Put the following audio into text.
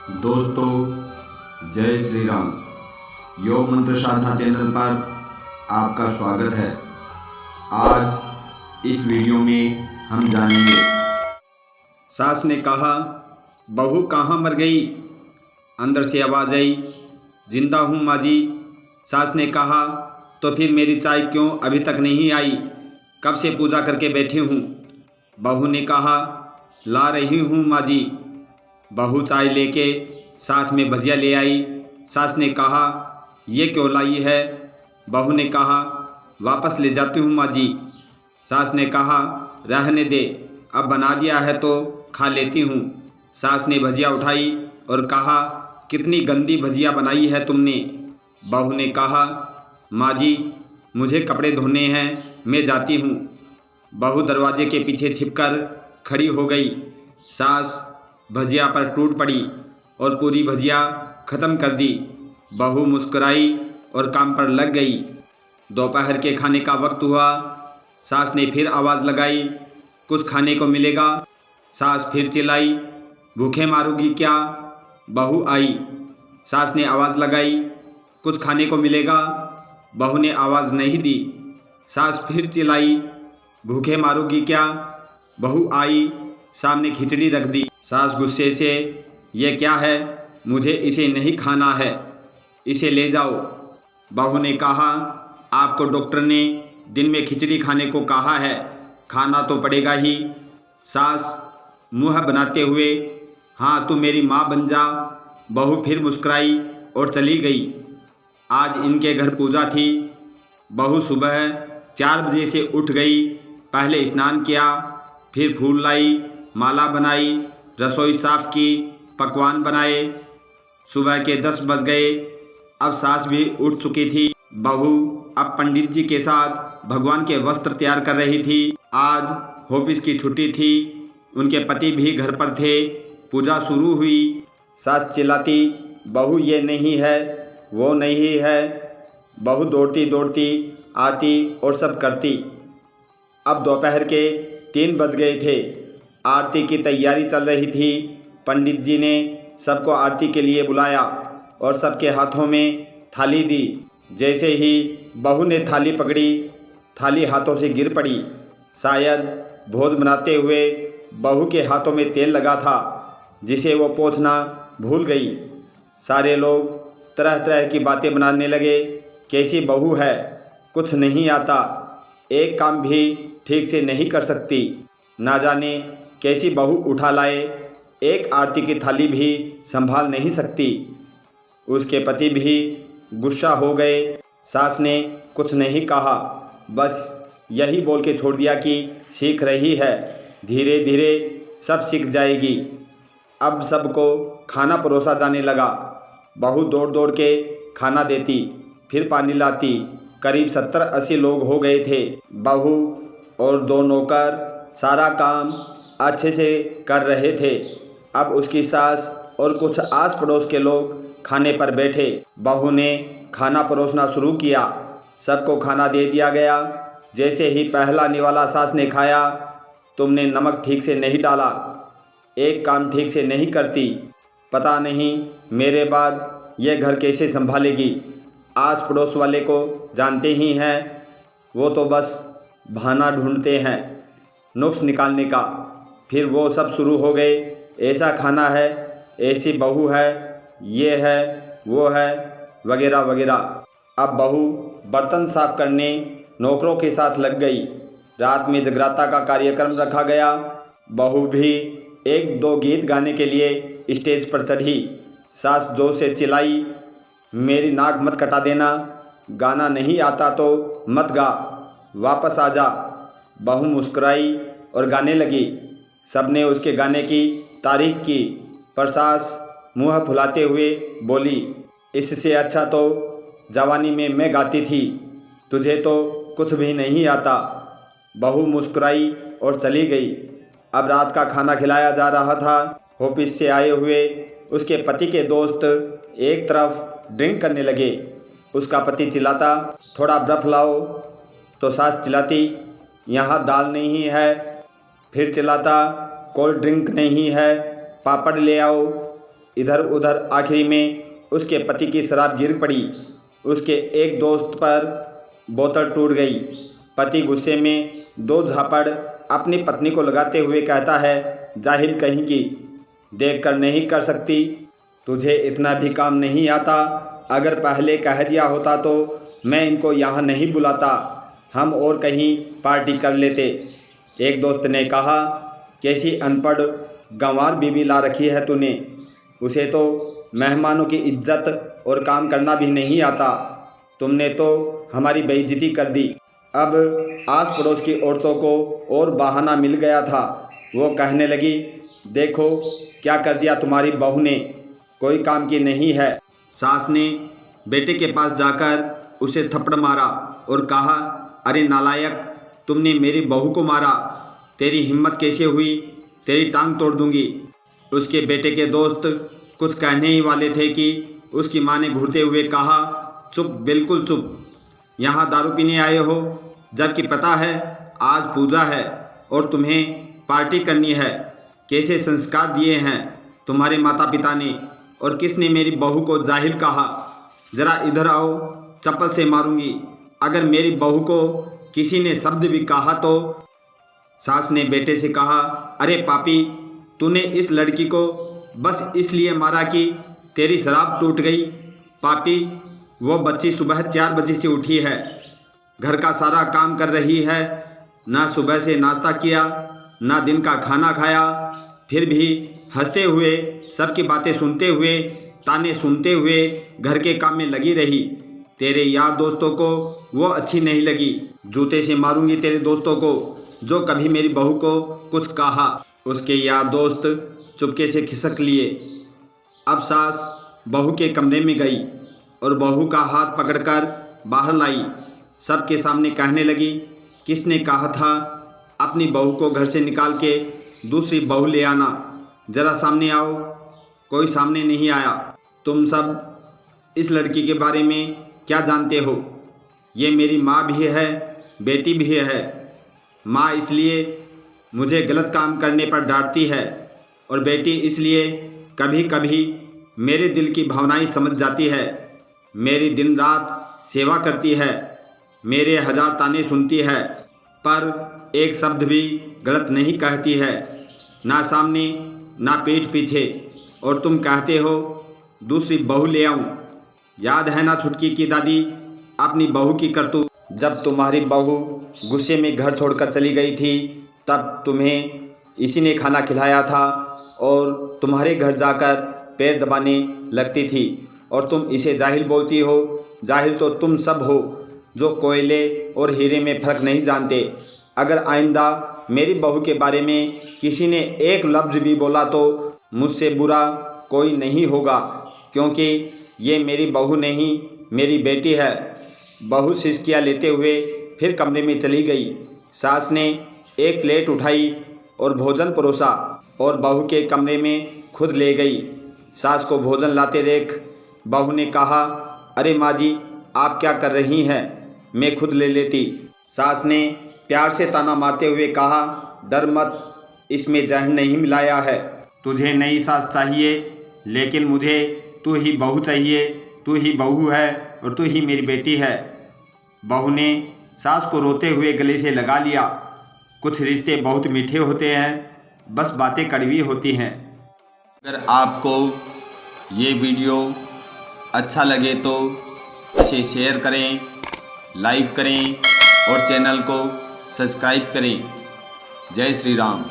दोस्तों, जय श्री राम। योग मंत्र साधना चैनल पर आपका स्वागत है। आज इस वीडियो में हम जानेंगे। सास ने कहा, बहू कहाँ मर गई? अंदर से आवाज़ आई, जिंदा हूँ माँ जी। सास ने कहा, तो फिर मेरी चाय क्यों अभी तक नहीं आई? कब से पूजा करके बैठी हूँ। बहू ने कहा, ला रही हूँ माँ जी। बहू चाय लेके साथ में भजिया ले आई। सास ने कहा, ये क्यों लाई है? बहू ने कहा, वापस ले जाती हूँ माँ जी। सास ने कहा, रहने दे, अब बना दिया है तो खा लेती हूँ। सास ने भजिया उठाई और कहा, कितनी गंदी भजिया बनाई है तुमने। बहू ने कहा, माँ जी मुझे कपड़े धोने हैं, मैं जाती हूँ। बहू दरवाजे के पीछे छिपकर खड़ी हो गई। सास भजिया पर टूट पड़ी और पूरी भजिया ख़त्म कर दी। बहू मुस्कुराई और काम पर लग गई। दोपहर के खाने का वक्त हुआ। सास ने फिर आवाज़ लगाई, कुछ खाने को मिलेगा? सास फिर चिल्लाई, भूखे मारूंगी क्या? बहू आई। सास ने आवाज़ लगाई, कुछ खाने को मिलेगा? बहू ने आवाज़ नहीं दी। सास फिर चिल्लाई, भूखे मारूंगी क्या? बहू आई, सामने खिचड़ी रख दी। सास गुस्से से, ये क्या है? मुझे इसे नहीं खाना है, इसे ले जाओ। बहू ने कहा, आपको डॉक्टर ने दिन में खिचड़ी खाने को कहा है, खाना तो पड़ेगा ही। सास मुँह बनाते हुए, हाँ तू मेरी माँ बन जा। बहू फिर मुस्कुराई और चली गई। आज इनके घर पूजा थी। बहू सुबह 4 बजे से उठ गई। पहले स्नान किया, फिर फूल लाई, माला बनाई, रसोई साफ की, पकवान बनाए। सुबह के 10 बज गए। अब सास भी उठ चुकी थी। बहू अब पंडित जी के साथ भगवान के वस्त्र तैयार कर रही थी। आज ऑफिस की छुट्टी थी। उनके पति भी घर पर थे। पूजा शुरू हुई। सास चिल्लाती, बहू ये नहीं है, वो नहीं है। बहू दौड़ती दौड़ती आती और सब करती। अब दोपहर के 3 बज गए थे। आरती की तैयारी चल रही थी। पंडित जी ने सबको आरती के लिए बुलाया और सबके हाथों में थाली दी। जैसे ही बहू ने थाली पकड़ी, थाली हाथों से गिर पड़ी। शायद भोज बनाते हुए बहू के हाथों में तेल लगा था, जिसे वो पोंछना भूल गई। सारे लोग तरह तरह की बातें बनाने लगे। कैसी बहू है, कुछ नहीं आता, एक काम भी ठीक से नहीं कर सकती, ना जाने कैसी बहू उठा लाए, एक आरती की थाली भी संभाल नहीं सकती। उसके पति भी गुस्सा हो गए। सास ने कुछ नहीं कहा, बस यही बोल के छोड़ दिया कि सीख रही है, धीरे धीरे सब सीख जाएगी। अब सबको खाना परोसा जाने लगा। बहू दौड़ दौड़ के खाना देती, फिर पानी लाती। करीब 70-80 लोग हो गए थे। बहू और 2 नौकर सारा काम अच्छे से कर रहे थे। अब उसकी सास और कुछ आस पड़ोस के लोग खाने पर बैठे। बहू ने खाना परोसना शुरू किया। सबको खाना दे दिया गया। जैसे ही पहला निवाला सास ने खाया, तुमने नमक ठीक से नहीं डाला, एक काम ठीक से नहीं करती, पता नहीं मेरे बाद ये घर कैसे संभालेगी। आस पड़ोस वाले को जानते ही हैं, वो तो बस बहाना ढूंढते हैं नुक्स निकालने का। फिर वो सब शुरू हो गए, ऐसा खाना है, ऐसी बहू है, ये है, वो है, वगैरह वगैरह। अब बहू बर्तन साफ करने नौकरों के साथ लग गई। रात में जगराता का कार्यक्रम रखा गया। बहू भी 1-2 गीत गाने के लिए स्टेज पर चढ़ी। सास जोर से चिल्लाई, मेरी नाक मत कटा देना, गाना नहीं आता तो मत गा, वापस आ जा। बहू मुस्कुराई और गाने लगी। सबने उसके गाने की तारीफ की, पर सास मुँह फुलाते हुए बोली, इससे अच्छा तो जवानी में मैं गाती थी, तुझे तो कुछ भी नहीं आता। बहू मुस्कुराई और चली गई। अब रात का खाना खिलाया जा रहा था। ऑफिस से आए हुए उसके पति के दोस्त एक तरफ ड्रिंक करने लगे। उसका पति चिल्लाता, थोड़ा बर्फ लाओ, तो सास चिल्लाती, यहाँ दाल नहीं है। फिर चिल्लाता, कोल्ड ड्रिंक नहीं है, पापड़ ले आओ। इधर उधर। आखिरी में उसके पति की शराब गिर पड़ी। उसके एक दोस्त पर बोतल टूट गई। पति गुस्से में 2 झापड़ अपनी पत्नी को लगाते हुए कहता है, जाहिल कहीं की, देख कर नहीं कर सकती, तुझे इतना भी काम नहीं आता। अगर पहले कह दिया होता तो मैं इनको यहाँ नहीं बुलाता, हम और कहीं पार्टी कर लेते। एक दोस्त ने कहा, कैसी अनपढ़ गंवार बीवी ला रखी है तूने, उसे तो मेहमानों की इज्जत और काम करना भी नहीं आता। तुमने तो हमारी बेइज्जती कर दी। अब आस पड़ोस की औरतों को और बहाना मिल गया था। वो कहने लगी, देखो क्या कर दिया तुम्हारी बहू ने, कोई काम की नहीं है। सास ने बेटे के पास जाकर उसे थप्पड़ मारा और कहा, अरे नालायक, तुमने मेरी बहू को मारा, तेरी हिम्मत कैसे हुई, तेरी टांग तोड़ दूंगी। उसके बेटे के दोस्त कुछ कहने ही वाले थे कि उसकी माँ ने घूरते हुए कहा, चुप, बिल्कुल चुप, यहाँ दारू पीने आए हो, जबकि पता है आज पूजा है और तुम्हें पार्टी करनी है। कैसे संस्कार दिए हैं तुम्हारे माता पिता ने, और किसने मेरी बहू को जाहिल कहा। ज़रा इधर आओ, चप्पल से मारूंगी अगर मेरी बहू को किसी ने शब्द भी कहा तो। सास ने बेटे से कहा, अरे पापी, तूने इस लड़की को बस इसलिए मारा कि तेरी शराब टूट गई। पापी, वो बच्ची सुबह 4 बजे से उठी है, घर का सारा काम कर रही है, ना सुबह से नाश्ता किया, ना दिन का खाना खाया, फिर भी हंसते हुए, सबकी बातें सुनते हुए, ताने सुनते हुए घर के काम में लगी रही। तेरे यार दोस्तों को वो अच्छी नहीं लगी। जूते से मारूंगी तेरे दोस्तों को जो कभी मेरी बहू को कुछ कहा। उसके यार दोस्त चुपके से खिसक लिए। अब सास बहू के कमरे में गई और बहू का हाथ पकड़कर बाहर लाई। सबके सामने कहने लगी, किसने कहा था अपनी बहू को घर से निकाल के दूसरी बहू ले आना, ज़रा सामने आओ। कोई सामने नहीं आया। तुम सब इस लड़की के बारे में क्या जानते हो? ये मेरी माँ भी है, बेटी भी है। माँ इसलिए मुझे गलत काम करने पर डांटती है और बेटी इसलिए कभी कभी मेरे दिल की भावनाएं समझ जाती है। मेरी दिन रात सेवा करती है, मेरे 1000 ताने सुनती है, पर एक शब्द भी गलत नहीं कहती है, ना सामने ना पीठ पीछे। और तुम कहते हो दूसरी बहू ले आऊं। याद है ना छुटकी की दादी अपनी बहू की करतूत? जब तुम्हारी बहू गुस्से में घर छोड़कर चली गई थी तब तुम्हें इसी ने खाना खिलाया था और तुम्हारे घर जाकर पैर दबाने लगती थी, और तुम इसे जाहिल बोलती हो। जाहिल तो तुम सब हो जो कोयले और हीरे में फ़र्क नहीं जानते। अगर आइंदा मेरी बहू के बारे में किसी ने एक लफ्ज़ भी बोला तो मुझसे बुरा कोई नहीं होगा, क्योंकि ये मेरी बहू नहीं, मेरी बेटी है। बहू सिसकियाँ लेते हुए फिर कमरे में चली गई। सास ने एक प्लेट उठाई और भोजन परोसा और बहू के कमरे में खुद ले गई। सास को भोजन लाते देख बहू ने कहा, अरे माँ जी, आप क्या कर रही हैं, मैं खुद ले लेती। सास ने प्यार से ताना मारते हुए कहा, डर मत, इसमें जहर नहीं मिलाया है। तुझे नई सास चाहिए, लेकिन मुझे तू ही बहू चाहिए। तू ही बहू है और तू ही मेरी बेटी है। बहू ने सास को रोते हुए गले से लगा लिया। कुछ रिश्ते बहुत मीठे होते हैं, बस बातें कड़वी होती हैं। अगर आपको ये वीडियो अच्छा लगे तो इसे शेयर करें, लाइक करें और चैनल को सब्सक्राइब करें। जय श्री राम।